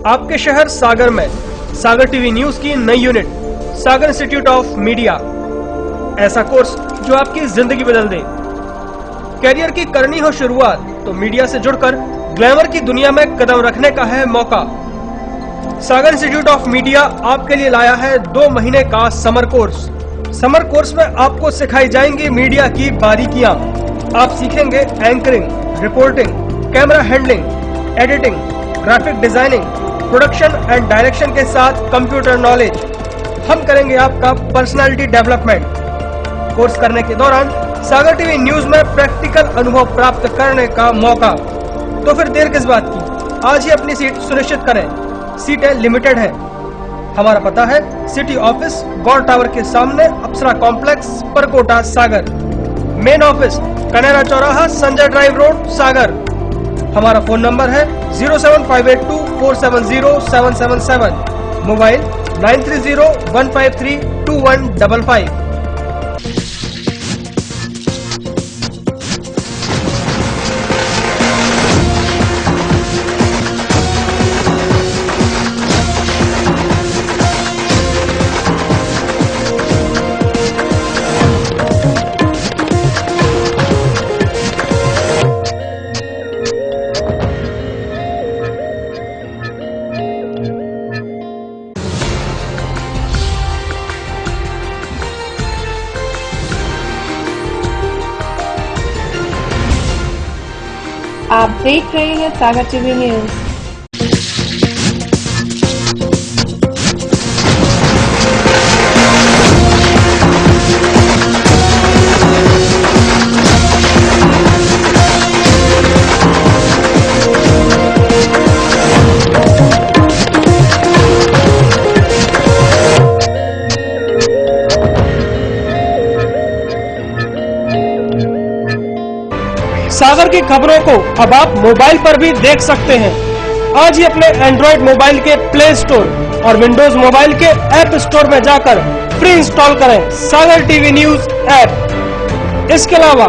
आपके शहर सागर में सागर टीवी न्यूज की नई unit Sagar institute of media. ऐसा कोर्स जो आपकी जिंदगी बदल दे। कैरियर की करनी हो शुरुआत तो मीडिया से जुड़कर ग्लैमर की दुनिया में कदम रखने का है मौका। सागर इंस्टीट्यूट ऑफ मीडिया आपके लिए लाया है 2 महीने का समर कोर्स। समर कोर्स में आपको सिखाई जाएंगी मीडिया की बारीकियां। आप सीखेंगे anchoring, reporting, camera handling, editing, graphic designing, production and direction के साथ कंप्यूटर नॉलेज। हम करेंगे आपका पर्सनालिटी डेवलपमेंट। कोर्स करने के दौरान सागर टीवी न्यूज में प्रैक्टिकल अनुभव प्राप्त करने का मौका। तो फिर देर किस बात की, आज ही अपनी सीट सुनिश्चित करें। सीटें लिमिटेड हैं। हमारा पता है सिटी ऑफिस गौर टावर के सामने, अप्सरा कॉम्प्लेक्स, परकोटा, सागर। मेन ऑफिस कनेरा चौराहा, संजय ड्राइव रोड, सागर। हमारा फोन नंबर है 07582470777। मोबाइल 9301532155। आप देख रहे हैं सागर टीवी न्यूज। सागर की खबरों को अब आप मोबाइल पर भी देख सकते हैं। आज ही अपने एंड्रॉइड मोबाइल के प्ले स्टोर और विंडोज मोबाइल के ऐप स्टोर में जाकर फ्री इंस्टॉल करें सागर टीवी न्यूज ऐप। इसके अलावा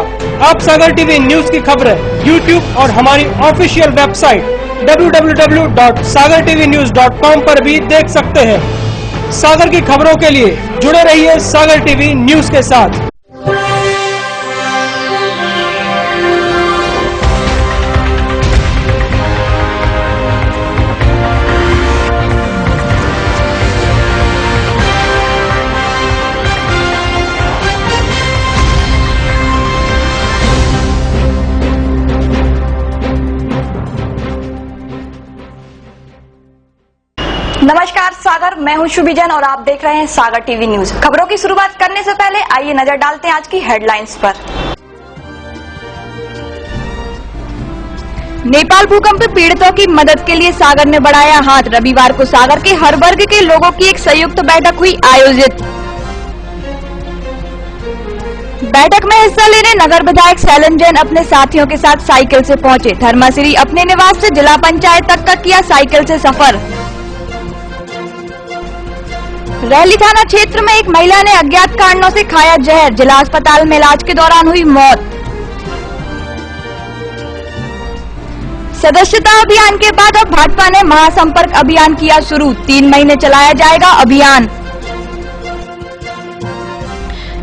आप सागर टीवी न्यूज की खबरें यूट्यूब और हमारी ऑफिशियल वेबसाइट www.sagartvnews.com पर भी देख सकते हैं। सागर की खबरों के लिए जुड़े रहिए सागर टीवी न्यूज के साथ। नमस्कार सागर, मैं हूं शुभी जैन और आप देख रहे हैं सागर टीवी न्यूज। खबरों की शुरुआत करने से पहले आइए नजर डालते हैं आज की हेडलाइंस पर। नेपाल भूकंप पीड़ितों की मदद के लिए सागर ने बढ़ाया हाथ। रविवार को सागर के हर वर्ग के लोगों की एक संयुक्त बैठक हुई आयोजित। बैठक में हिस्सा लेने नगर विधायक शैलन जैन अपने साथियों के साथ साइकिल से पहुंचे। धर्मश्री अपने निवास से जिला पंचायत तक का किया साइकिल से सफर। रैली थाना क्षेत्र में एक महिला ने अज्ञात कारणों से खाया जहर। जिला अस्पताल में इलाज के दौरान हुई मौत। सदस्यता अभियान के बाद अब भाजपा ने महासंपर्क अभियान किया शुरू। 3 महीने चलाया जाएगा अभियान।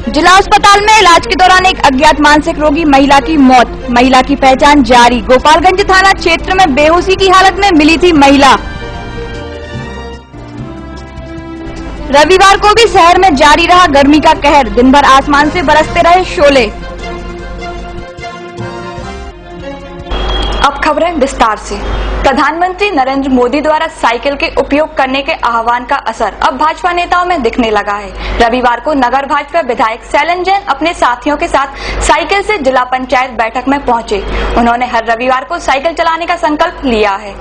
जिला अस्पताल में इलाज के दौरान एक अज्ञात मानसिक रोगी महिला की मौत। महिला की पहचान जारी। गोपालगंज थाना क्षेत्र में बेहोशी की हालत में मिली थी महिला। रविवार को भी शहर में जारी रहा गर्मी का कहर। दिन भर आसमान से बरसते रहे शोले। अब खबरें विस्तार से। प्रधानमंत्री नरेंद्र मोदी द्वारा साइकिल के उपयोग करने के आह्वान का असर अब भाजपा नेताओं में दिखने लगा है। रविवार को नगर भाजपा विधायक शैलन जैन अपने साथियों के साथ साइकिल से जिला पंचायत बैठक में पहुंचे। उन्होंने हर रविवार को साइकिल चलाने का संकल्प लिया है।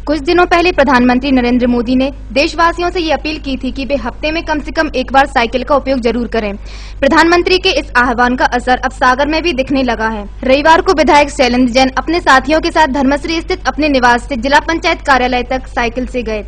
कुछ दिनों पहले प्रधानमंत्री नरेंद्र मोदी ने देशवासियों से ये अपील की थी कि वे हफ्ते में कम से कम एक बार साइकिल का उपयोग जरूर करें। प्रधानमंत्री के इस आह्वान का असर अब सागर में भी दिखने लगा है। रविवार को विधायक शैलेंद्र जैन अपने साथियों के साथ धर्मश्री स्थित अपने निवास से जिला पंचायत कार्यालय तक साइकिल से गए।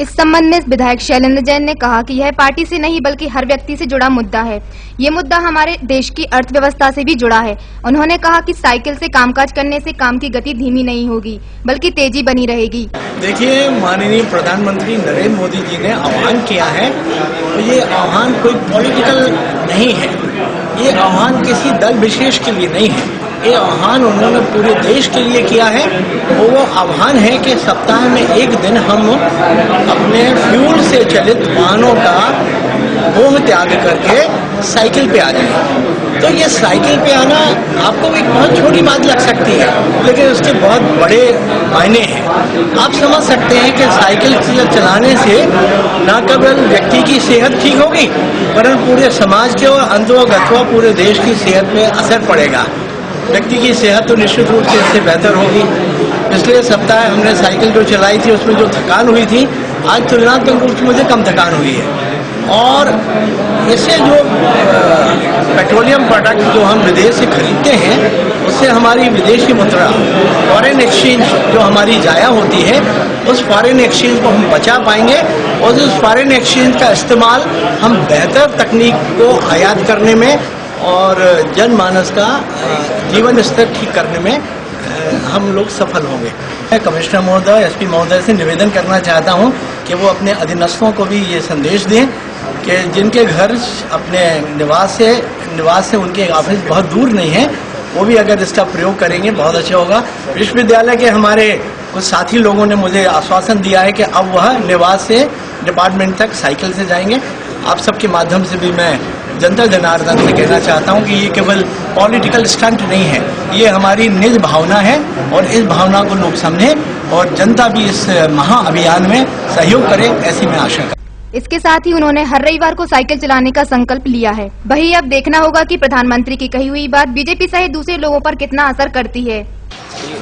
इस संबंध में विधायक शैलेंद्र जैन ने कहा कि यह पार्टी से नहीं बल्कि हर व्यक्ति से जुड़ा मुद्दा है। ये मुद्दा हमारे देश की अर्थव्यवस्था से भी जुड़ा है। उन्होंने कहा कि साइकिल से कामकाज करने से काम की गति धीमी नहीं होगी बल्कि तेजी बनी रहेगी। देखिए, माननीय प्रधानमंत्री नरेंद्र मोदी जी ने आह्वान किया है, तो ये आह्वान कोई पॉलिटिकल नहीं है, ये आह्वान किसी दल विशेष के लिए नहीं है, ये आह्वान उन्होंने पूरे देश के लिए किया है। वो आह्वान है कि सप्ताह में एक दिन हम अपने फ्यूल से चलित वाहनों का मोह त्याग करके साइकिल पे आ जाए। तो ये साइकिल पे आना आपको एक बहुत छोटी बात लग सकती है, लेकिन उसके बहुत बड़े मायने हैं। आप समझ सकते हैं कि साइकिल चलाने से न केवल व्यक्ति की सेहत ठीक होगी, वरन पूरे समाज के और अंतोगत्वा पूरे देश की सेहत में असर पड़ेगा। व्यक्ति की सेहत तो निश्चित रूप से इससे बेहतर होगी। पिछले सप्ताह हमने साइकिल जो चलाई थी उसमें जो थकान हुई थी, आज तुलनात्मक रूप से मुझे कम थकान हुई है। और इससे जो पेट्रोलियम प्रोडक्ट जो हम विदेश से खरीदते हैं, उससे हमारी विदेशी मुद्रा फॉरेन एक्सचेंज जो हमारी जाया होती है, उस फॉरेन एक्सचेंज को हम बचा पाएंगे और उस फॉरेन एक्सचेंज का इस्तेमाल हम बेहतर तकनीक को आयात करने में और जनमानस का जीवन स्तर ठीक करने में हम लोग सफल होंगे। मैं कमिश्नर महोदय, एसपी महोदय से निवेदन करना चाहता हूं कि वो अपने अधीनस्थों को भी ये संदेश दें कि जिनके घर अपने निवास से उनके ऑफिस बहुत दूर नहीं है, वो भी अगर इसका प्रयोग करेंगे बहुत अच्छा होगा। विश्वविद्यालय के हमारे कुछ साथी लोगों ने मुझे आश्वासन दिया है कि अब वह निवास से डिपार्टमेंट तक साइकिल से जाएंगे। आप सबके माध्यम से भी मैं जनता जनार्दन से कहना चाहता हूं कि ये केवल पॉलिटिकल स्टंट नहीं है, ये हमारी निज भावना है और इस भावना को लोग समझें और जनता भी इस महाअभियान में सहयोग करे, ऐसी मैं आशा करता हूं। इसके साथ ही उन्होंने हर रविवार को साइकिल चलाने का संकल्प लिया है। वही अब देखना होगा कि प्रधानमंत्री की कही हुई बात बीजेपी सहित दूसरे लोगों पर कितना असर करती है।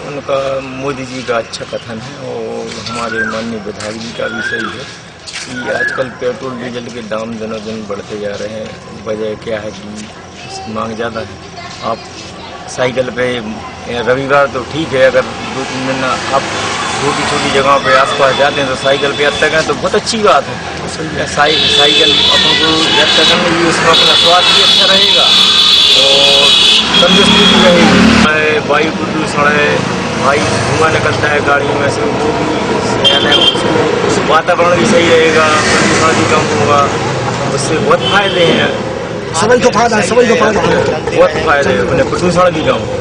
उनका मोदी जी का अच्छा कथन है और हमारे माननीय विधायक जी का भी सही है कि आजकल पेट्रोल डीजल के दाम दिनों दिन बढ़ते जा रहे हैं। वजह क्या है कि इसकी मांग ज़्यादा है। आप साइकिल पे रविवार तो ठीक है, अगर 2-3 दिन आप छोटी छोटी जगहों पे आसपास जाते हैं तो साइकिल पे यात्रा करें तो बहुत अच्छी बात है। साइकिल अपन को यात्रा करने की, उसमें अपना स्वास्थ्य भी अच्छा रहेगा और तंदुरुस्ती भी रहेगी। वायु प्रदूषण है, भाई धुआं निकलता है गाड़ी में से, वो भी वातावरण भी सही रहेगा, प्रदूषण भी कम होगा, उससे बहुत फायदे हैं। सभी को फायदा है, बहुत फायदे हैं, प्रदूषण भी कम।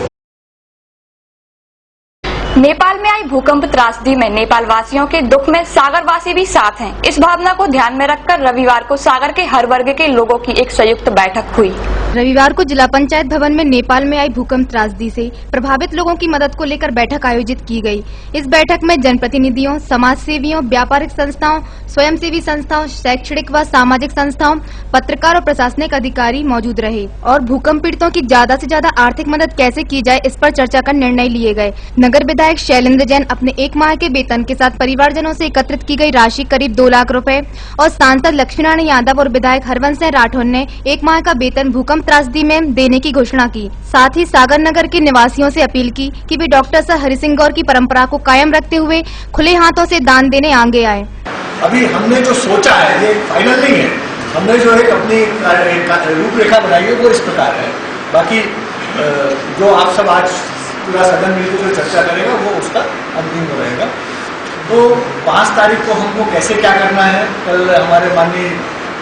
नेपाल में आई भूकंप त्रासदी में नेपाल वासियों के दुख में सागर वासी भी साथ हैं। इस भावना को ध्यान में रखकर रविवार को सागर के हर वर्ग के लोगों की एक संयुक्त बैठक हुई। रविवार को जिला पंचायत भवन में नेपाल में आई भूकंप त्रासदी से प्रभावित लोगों की मदद को लेकर बैठक आयोजित की गई। इस बैठक में जनप्रतिनिधियों, समाज सेवियों, व्यापारिक संस्थाओं, स्वयंसेवी संस्थाओं, शैक्षणिक व सामाजिक संस्थाओं, पत्रकार और प्रशासनिक अधिकारी मौजूद रहे और भूकंप पीड़ितों की ज्यादा से ज्यादा आर्थिक मदद कैसे की जाए, इस पर चर्चा कर निर्णय लिए गए। नगर विधायक शैलेंद्र जैन अपने 1 माह के वेतन के साथ परिवारजनों से एकत्रित की गई राशि करीब 2 लाख रुपए और सांसद लक्ष्मीनारायण यादव और विधायक हरवंश सिंह राठौर ने 1 माह का वेतन भूकंप त्रासदी में देने की घोषणा की। साथ ही सागर नगर के निवासियों से अपील की कि वे डॉक्टर सर हरिसिंह गौर की परंपरा को कायम रखते हुए खुले हाथों से दान देने आगे आए। अभी हमने जो सोचा है ये फाइनल नहीं है। हमने जो एक अपनी रूपरेखा बनाई है वो इस प्रकार है। बाकी जो आप सब आज पूरा सदन मिलकर जो चर्चा करेगा वो उसका अंतिम रहेगा। तो 5 तारीख को हमको कैसे क्या करना है, कल हमारे माननीय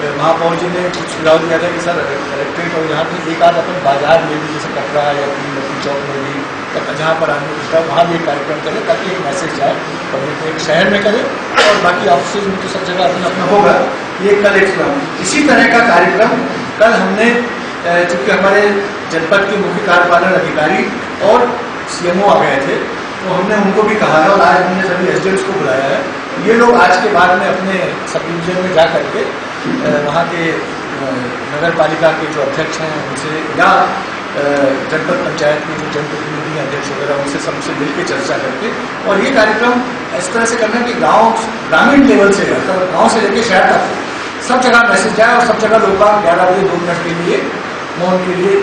महापौर जी ने कुछ सुझाव दिया था कि सर कलेक्ट्रेट और यहाँ पे एक आध अपन बाजार में भी जैसे कपड़ा या तीन चौक में भी जहाँ पर आने का वहाँ भी कार्यक्रम करें ताकि एक मैसेज जाए पब्लिक को, एक शहर में करें और बाकी ऑफिस में तो सब जगह अपना अपना होगा। ये कल एक इसी तरह का कार्यक्रम कल हमने, चूँकि हमारे जनपद के मुख्य कार्यपालन अधिकारी और CMO आ गए थे तो हमने उनको भी कहा है और आज हमने सभी एसडीएम्स को बुलाया है। ये लोग आज के बाद में अपने सब डिवीजन में जा करके वहाँ के नगर पालिका के जो अध्यक्ष हैं उनसे या जनपद पंचायत के जो जनप्रतिनिधि अध्यक्ष वगैरह उनसे सबसे मिलकर चर्चा करके और ये कार्यक्रम इस तरह से करना कि ग्रामीण लेवल से गाँव से लेकर शहर तक सब जगह मैसेज जाए और सब जगह लोग 11 बजे 2 मिनट के लिए मौन के लिए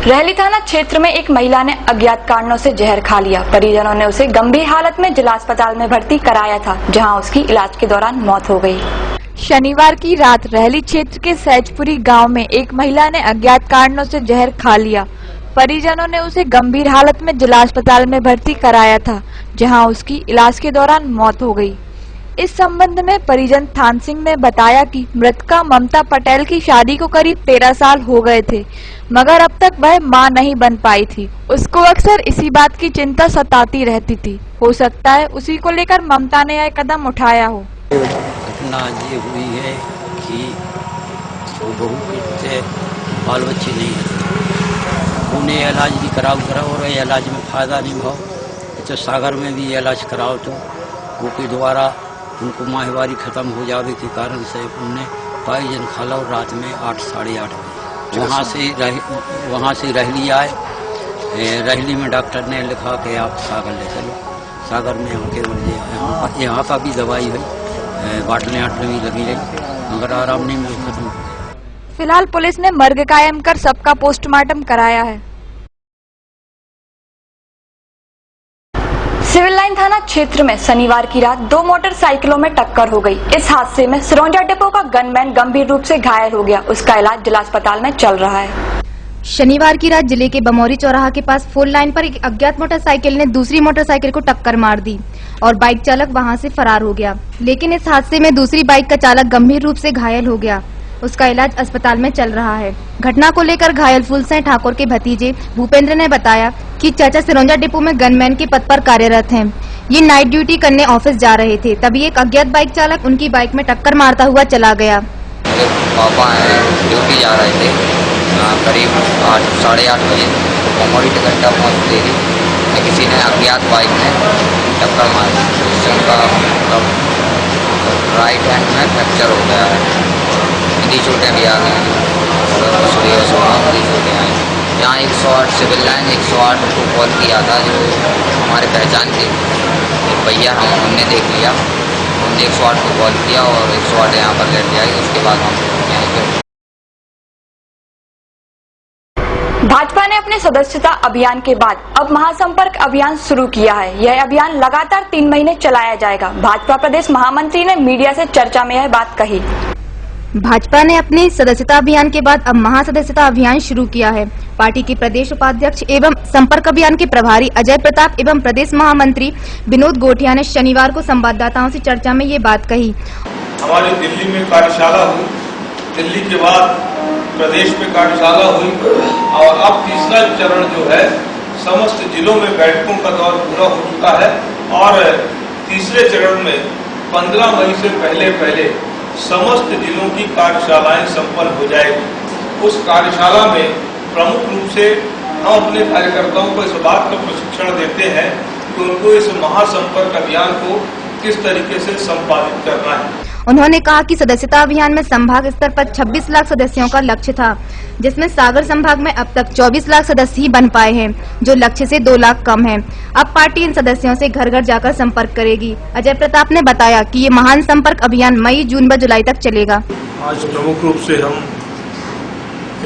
रहली थाना क्षेत्र में एक महिला ने अज्ञात कारणों से जहर खा लिया। परिजनों ने उसे गंभीर हालत में जिला अस्पताल में भर्ती कराया था, जहां उसकी इलाज के दौरान मौत हो गई। शनिवार की रात रहली क्षेत्र के सहजपुरी गांव में एक महिला ने अज्ञात कारणों से जहर खा लिया। परिजनों ने उसे गंभीर हालत में जिला अस्पताल में भर्ती कराया था, जहां उसकी इलाज के दौरान मौत हो गई। इस संबंध में परिजन थान सिंह ने बताया कि मृतका ममता पटेल की शादी को करीब 13 साल हो गए थे, मगर अब तक वह मां नहीं बन पाई थी। उसको अक्सर इसी बात की चिंता सताती रहती थी। हो सकता है उसी को लेकर ममता ने यह कदम उठाया हो। घटना ये हुई है कि वो बहू से बाल बच्चे नहीं है, उन्हें इलाज भी कराओ और इलाज में फायदा नहीं भाव तो सागर में भी इलाज कराओ तो वो के द्वारा उनको माहवारी खत्म हो जावे के कारण से उन्हें पाइजन खाला और रात में 8 साढ़े 8 बजे वहाँ से रहली आए। रहली में डॉक्टर ने लिखा कि आप सागर ले चलो। सागर में यहाँ का भी दवाई हुई, बाटलें भी लगी रही, मगर आराम नहीं मिल खत्म। फिलहाल पुलिस ने मर्ग कायम कर सबका पोस्टमार्टम कराया है। सिविल लाइन थाना क्षेत्र में शनिवार की रात 2 मोटरसाइकिलों में टक्कर हो गई। इस हादसे में सिरोंजा डिपो का गनमैन गंभीर रूप से घायल हो गया। उसका इलाज जिला अस्पताल में चल रहा है। शनिवार की रात जिले के बमौरी चौराहा के पास 4 लाइन पर एक अज्ञात मोटरसाइकिल ने दूसरी मोटरसाइकिल को टक्कर मार दी और बाइक चालक वहां से फरार हो गया। लेकिन इस हादसे में दूसरी बाइक का चालक गंभीर रूप से घायल हो गया। उसका इलाज अस्पताल में चल रहा है। घटना को लेकर घायल फूलसिंह ठाकुर के भतीजे भूपेंद्र ने बताया कि चाचा सिरोंजा डिपो में गनमैन के पद पर कार्यरत हैं। ये नाइट ड्यूटी करने ऑफिस जा रहे थे, तभी एक अज्ञात बाइक चालक उनकी बाइक में टक्कर मारता हुआ चला गया। मेरे पापा हैं, ड्यूटी जा रहे थे, करीब 8 साढ़े 8 बजे बमौरी टिकट्टा पहुँच गई थी। किसी ने अज्ञात बाइक में टक्कर मारी, जिससे उनका मतलब राइट हैंड में फ्रैक्चर हो गया है। इतनी चोटें भी आ गई, चोटें आई। यहाँ 108 सिविल लाइन 108 को कॉल किया था, जो हमारे पहचान के एक भैया हमने देख लिया। हमने 108 को कॉल किया और 108 यहाँ पर लेट जाएगी। उसके बाद हम भाजपा ने अपने सदस्यता अभियान के बाद अब महासंपर्क अभियान शुरू किया है। यह अभियान लगातार 3 महीने चलाया जाएगा। भाजपा प्रदेश महामंत्री ने मीडिया से चर्चा में यह बात कही। भाजपा ने अपने सदस्यता अभियान के बाद अब महासदस्यता अभियान शुरू किया है। पार्टी के प्रदेश उपाध्यक्ष एवं संपर्क अभियान के प्रभारी अजय प्रताप एवं प्रदेश महामंत्री विनोद गोठिया ने शनिवार को संवाददाताओं से चर्चा में ये बात कही। हमारी दिल्ली में कार्यशाला हुई, दिल्ली के बाद प्रदेश में कार्यशाला हुई और अब तीसरा चरण जो है समस्त जिलों में बैठकों का दौर पूरा हो चुका है और तीसरे चरण में 15 मई से पहले समस्त जिलों की कार्यशालाएं संपन्न हो जाएगी। उस कार्यशाला में प्रमुख रूप से हम अपने कार्यकर्ताओं को इस बात का प्रशिक्षण देते हैं कि उनको इस महासंपर्क अभियान को किस तरीके से संपादित करना है। उन्होंने कहा कि सदस्यता अभियान में संभाग स्तर पर 26 लाख सदस्यों का लक्ष्य था, जिसमें सागर संभाग में अब तक 24 लाख सदस्य ही बन पाए हैं, जो लक्ष्य से 2 लाख कम है। अब पार्टी इन सदस्यों से घर घर जाकर संपर्क करेगी। अजय प्रताप ने बताया कि ये महान संपर्क अभियान मई, जून व जुलाई तक चलेगा। आज प्रमुख रूप से हम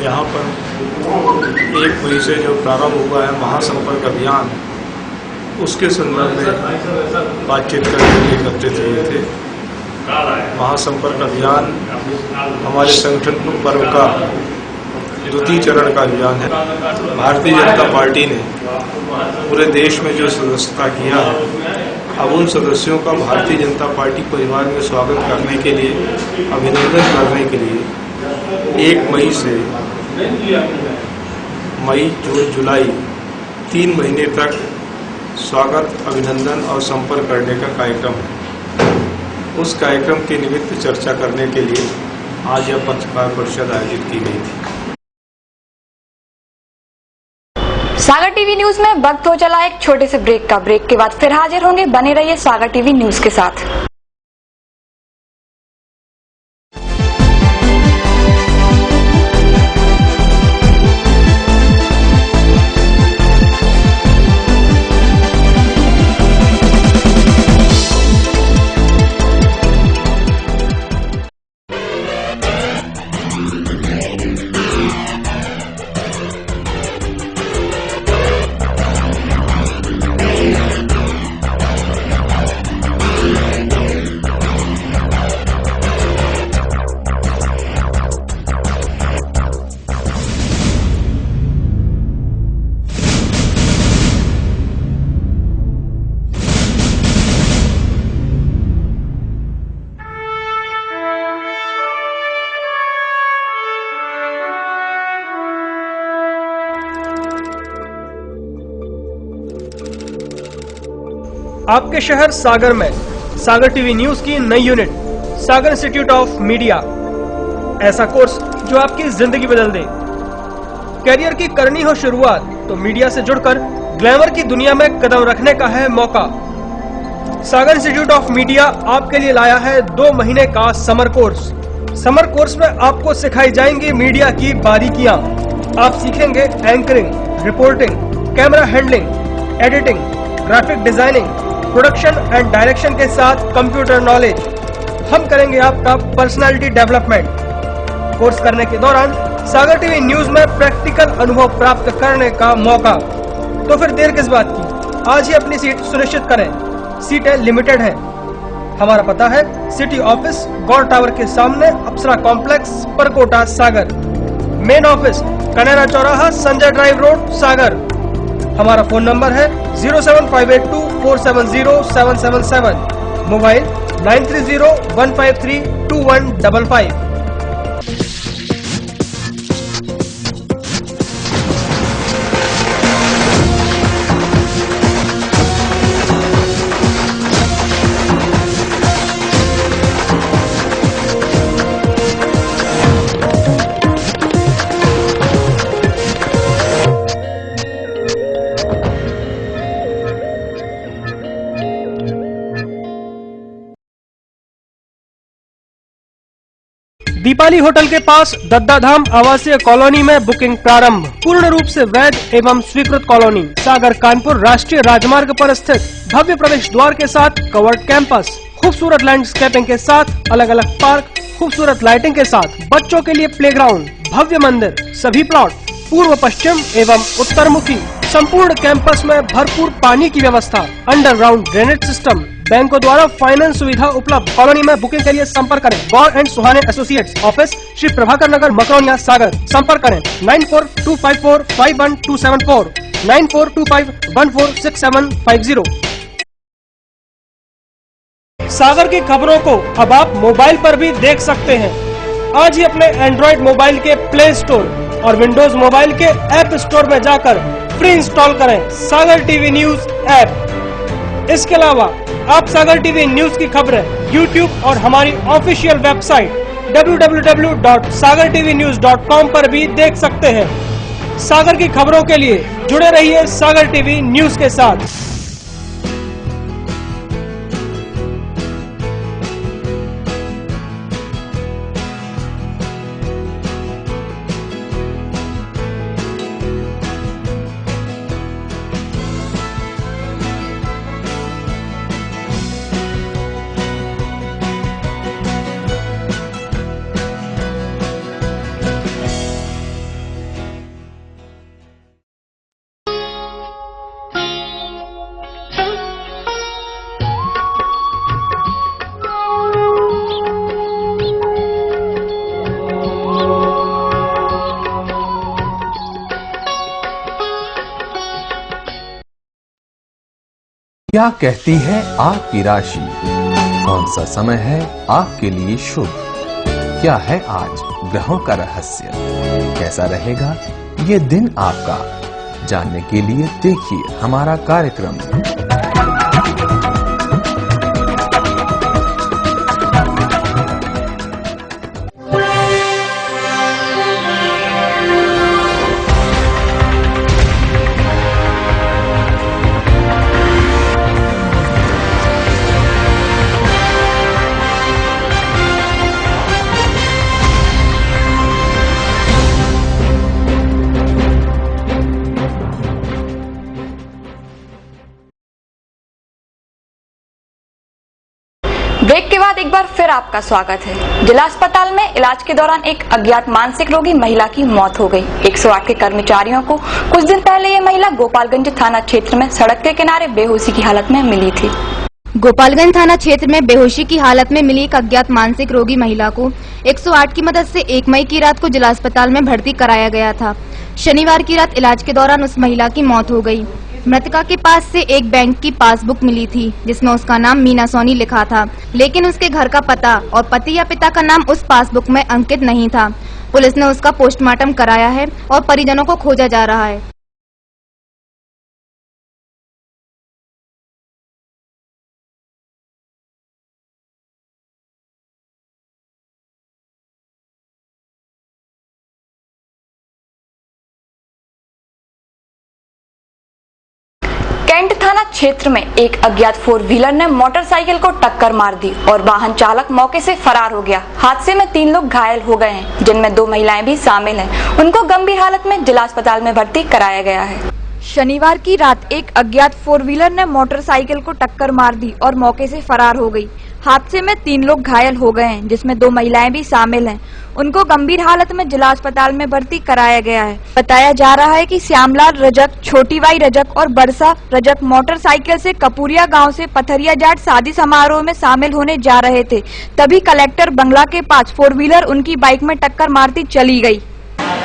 यहाँ पर 1 मई से जो प्रारंभ हुआ है महासंपर्क अभियान, उसके संदर्भ में बातचीत करने के लिए एकत्रित हुए थे। महासंपर्क अभियान हमारे संगठन पर्व का द्वितीय चरण का अभियान है। भारतीय जनता पार्टी ने पूरे देश में जो सदस्यता किया है, अब उन सदस्यों का भारतीय जनता पार्टी परिवार में स्वागत करने के लिए, अभिनंदन करने के लिए 1 मई से मई, जून, जुलाई 3 महीने तक स्वागत, अभिनंदन और संपर्क करने का कार्यक्रम है। उस कार्यक्रम के निमित्त चर्चा करने के लिए आज यह पत्रकार परिषद आयोजित की गई थी। सागर टीवी न्यूज में वक्त हो चला एक छोटे से ब्रेक का। ब्रेक के बाद फिर हाजिर होंगे। बने रहिए सागर टीवी न्यूज के साथ। आपके शहर सागर में सागर टीवी न्यूज की नई unit Sagar institute of media, ऐसा कोर्स जो आपकी जिंदगी बदल दे। कैरियर की करनी हो शुरुआत तो मीडिया से जुड़कर ग्लैमर की दुनिया में कदम रखने का है मौका। सागर इंस्टीट्यूट ऑफ मीडिया आपके लिए लाया है 2 महीने का समर कोर्स। समर कोर्स में आपको सिखाई जाएंगी मीडिया की बारीकियां। आप सीखेंगे anchoring, reporting, camera handling, editing, graphic designing, production and direction के साथ कंप्यूटर नॉलेज। हम करेंगे आपका पर्सनालिटी डेवलपमेंट। कोर्स करने के दौरान सागर टीवी न्यूज में प्रैक्टिकल अनुभव प्राप्त करने का मौका। तो फिर देर किस बात की, आज ही अपनी सीट सुनिश्चित करें। सीटें लिमिटेड हैं। हमारा पता है सिटी ऑफिस गौर टावर के सामने, अप्सरा कॉम्प्लेक्स, परकोटा, सागर। मेन ऑफिस कनेरा चौराहा, संजय ड्राइव रोड, सागर। हमारा फोन नंबर है 07582470777, मोबाइल 9301532155। दीपाली होटल के पास दद्दाधाम आवासीय कॉलोनी में बुकिंग प्रारंभ। पूर्ण रूप से वैध एवं स्वीकृत कॉलोनी, सागर कानपुर राष्ट्रीय राजमार्ग पर स्थित, भव्य प्रवेश द्वार के साथ कवर्ड कैंपस, खूबसूरत लैंडस्केपिंग के साथ अलग अलग पार्क, खूबसूरत लाइटिंग के साथ बच्चों के लिए प्लेग्राउंड, भव्य मंदिर, सभी प्लॉट पूर्व पश्चिम एवं उत्तर मुखी। संपूर्ण कैंपस में भरपूर पानी की व्यवस्था, अंडरग्राउंड ड्रेनेज सिस्टम, बैंकों द्वारा फाइनेंस सुविधा उपलब्ध। कॉलोनी में बुकिंग के लिए संपर्क करें Gaur and Suhane associates, office Shri Prabhakar Nagar, Makronia, Sagar. संपर्क करें 9425451274, 9425146750। सागर की खबरों को अब आप मोबाइल पर भी देख सकते हैं। आज ही अपने एंड्रॉइड मोबाइल के प्ले स्टोर और विंडोज मोबाइल के ऐप स्टोर में जाकर फ्री इंस्टॉल करें सागर टीवी न्यूज ऐप। इसके अलावा आप सागर टीवी न्यूज की खबरें YouTube और हमारी ऑफिशियल वेबसाइट www.sagartvnews.com पर भी देख सकते हैं। सागर की खबरों के लिए जुड़े रहिए सागर टीवी न्यूज के साथ। क्या कहती है आपकी राशि? कौन सा समय है आपके लिए शुभ? क्या है आज ग्रहों का रहस्य? कैसा रहेगा ये दिन आपका? जानने के लिए देखिए हमारा कार्यक्रम। ब्रेक के बाद एक बार फिर आपका स्वागत है। जिला अस्पताल में इलाज के दौरान एक अज्ञात मानसिक रोगी महिला की मौत हो गई। 108 के कर्मचारियों को कुछ दिन पहले ये महिला गोपालगंज थाना क्षेत्र में सड़क के किनारे बेहोशी की हालत में मिली थी। गोपालगंज थाना क्षेत्र में बेहोशी की हालत में मिली एक अज्ञात मानसिक रोगी महिला को 108 की मदद से 1 मई की रात को जिला अस्पताल में भर्ती कराया गया था। शनिवार की रात इलाज के दौरान उस महिला की मौत हो गई। मृतका के पास से एक बैंक की पासबुक मिली थी जिसमें उसका नाम मीना सोनी लिखा था, लेकिन उसके घर का पता और पति या पिता का नाम उस पासबुक में अंकित नहीं था। पुलिस ने उसका पोस्टमार्टम कराया है और परिजनों को खोजा जा रहा है। कैंट थाना क्षेत्र में एक अज्ञात 4 व्हीलर ने मोटरसाइकिल को टक्कर मार दी और वाहन चालक मौके से फरार हो गया। हादसे में 3 लोग घायल हो गए हैं, जिनमें 2 महिलाएं भी शामिल हैं। उनको गंभीर हालत में जिला अस्पताल में भर्ती कराया गया है। शनिवार की रात एक अज्ञात 4 व्हीलर ने मोटरसाइकिल को टक्कर मार दी और मौके से फरार हो गई। हादसे में 3 लोग घायल हो गए हैं, जिसमें 2 महिलाएं भी शामिल हैं। उनको गंभीर हालत में जिला अस्पताल में भर्ती कराया गया है। बताया जा रहा है कि श्यामलाल रजक, छोटीबाई रजक और बरसा रजक मोटरसाइकिल से कपूरिया गांव से पथरिया जाट शादी समारोह में शामिल होने जा रहे थे। तभी कलेक्टर बंगला के पास 4 व्हीलर उनकी बाइक में टक्कर मारती चली गई।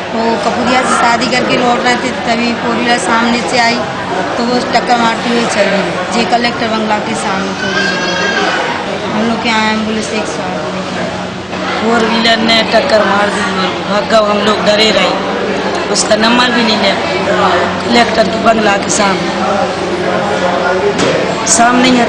वो कपूरिया से शादी करके लौट रहे थे, तभी 4 व्हीलर सामने से आई तो वो टक्कर मारती हुई चली गई। जी कलेक्टर बंगला के सामने थोड़ी हम लोग के यहाँ एम्बुलेंस 4 व्हीलर ने टक्कर मार दी। भागा हम लोग डरे रहे, उसका नंबर भी नहीं लिया। कलेक्टर की बंगला के सामने है।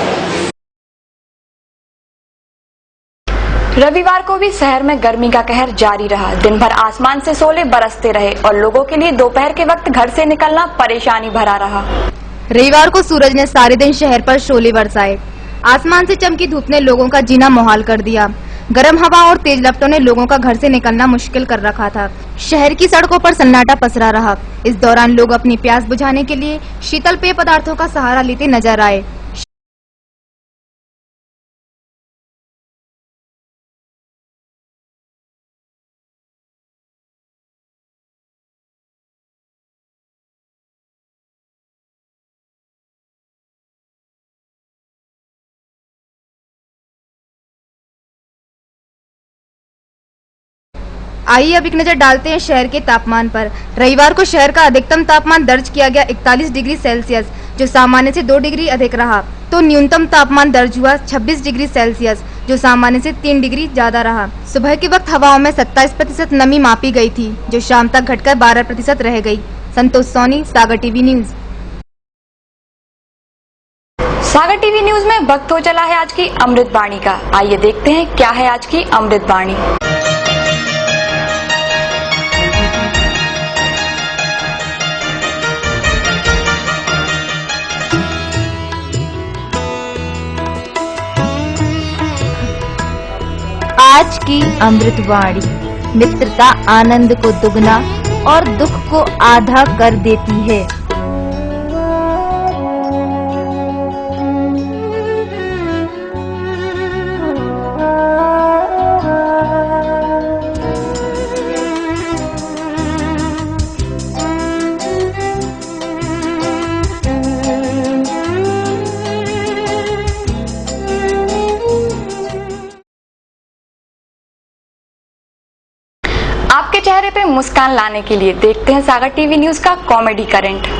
रविवार को भी शहर में गर्मी का कहर जारी रहा। दिन भर आसमान से शोले बरसते रहे और लोगों के लिए दोपहर के वक्त घर से निकलना परेशानी भरा रहा। रविवार को सूरज ने सारे दिन शहर पर शोले बरसाए। आसमान से चमकी धूप ने लोगों का जीना मुहाल कर दिया। गर्म हवा और तेज लपटों ने लोगों का घर से निकलना मुश्किल कर रखा था। शहर की सड़कों पर सन्नाटा पसरा रहा। इस दौरान लोग अपनी प्यास बुझाने के लिए शीतल पेय पदार्थों का सहारा लेते नजर आए। आइए अब एक नजर डालते हैं शहर के तापमान पर। रविवार को शहर का अधिकतम तापमान दर्ज किया गया 41 डिग्री सेल्सियस, जो सामान्य से 2 डिग्री अधिक रहा। तो न्यूनतम तापमान दर्ज हुआ 26 डिग्री सेल्सियस, जो सामान्य से 3 डिग्री ज्यादा रहा। सुबह के वक्त हवाओं में 27% नमी मापी गई थी, जो शाम तक घटकर 12% रह गई। संतोष सोनी, सागर टीवी न्यूज। सागर टीवी न्यूज में वक्त हो चला है आज की अमृत वाणी का। आइए देखते हैं क्या है आज की अमृत वाणी। आज की अमृतवाणी। मित्रता आनंद को दुगना और दुख को आधा कर देती है। आपके चेहरे पे मुस्कान लाने के लिए देखते हैं सागर टीवी न्यूज का कॉमेडी करंट।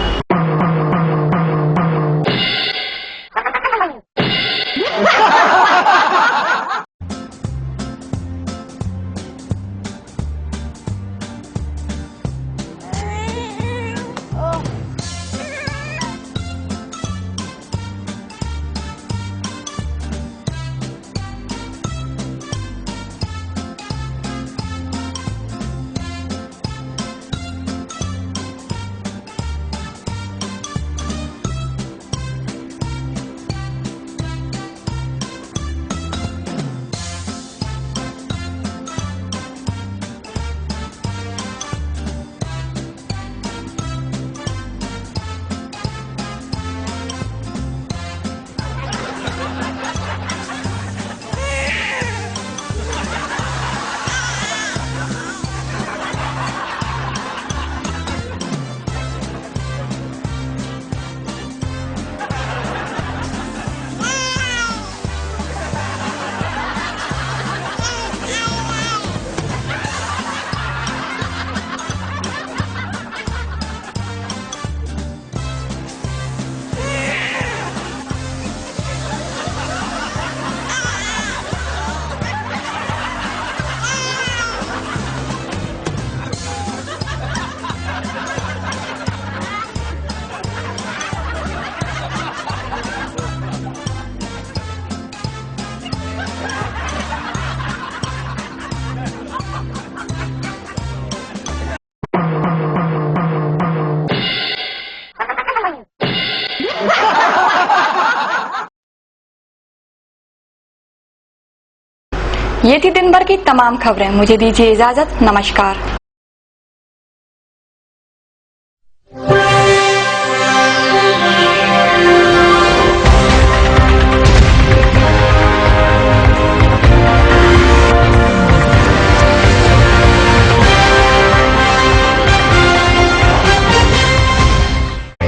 ये थी दिन भर की तमाम खबरें। मुझे दीजिए इजाजत। नमस्कार।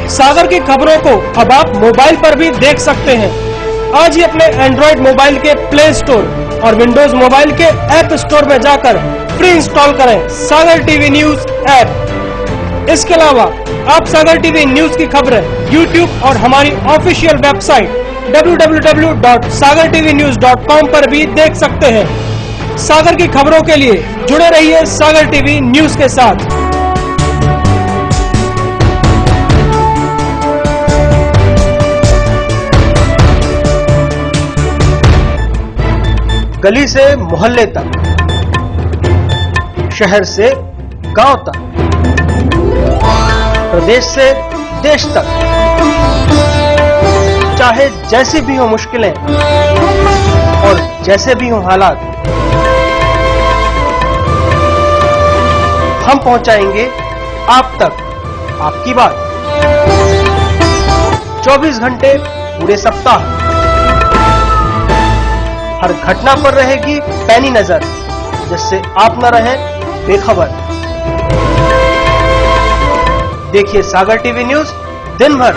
सागर की खबरों को अब आप मोबाइल पर भी देख सकते हैं। आज ही अपने एंड्रॉइड मोबाइल के प्ले स्टोर और विंडोज मोबाइल के ऐप स्टोर में जाकर फ्री इंस्टॉल करें सागर टीवी न्यूज ऐप। इसके अलावा आप सागर टीवी न्यूज की खबरें YouTube और हमारी ऑफिशियल वेबसाइट www.sagartvnews.com पर भी देख सकते हैं। सागर की खबरों के लिए जुड़े रहिए सागर टीवी न्यूज के साथ। गली से मोहल्ले तक, शहर से गांव तक, प्रदेश से देश तक, चाहे जैसी भी हो मुश्किलें और जैसे भी हो हालात, हम पहुंचाएंगे आप तक आपकी बात। 24 घंटे पूरे सप्ताह हर घटना पर रहेगी पैनी नजर, जिससे आप न रहें बेखबर। देखिए सागर टीवी न्यूज दिन भर।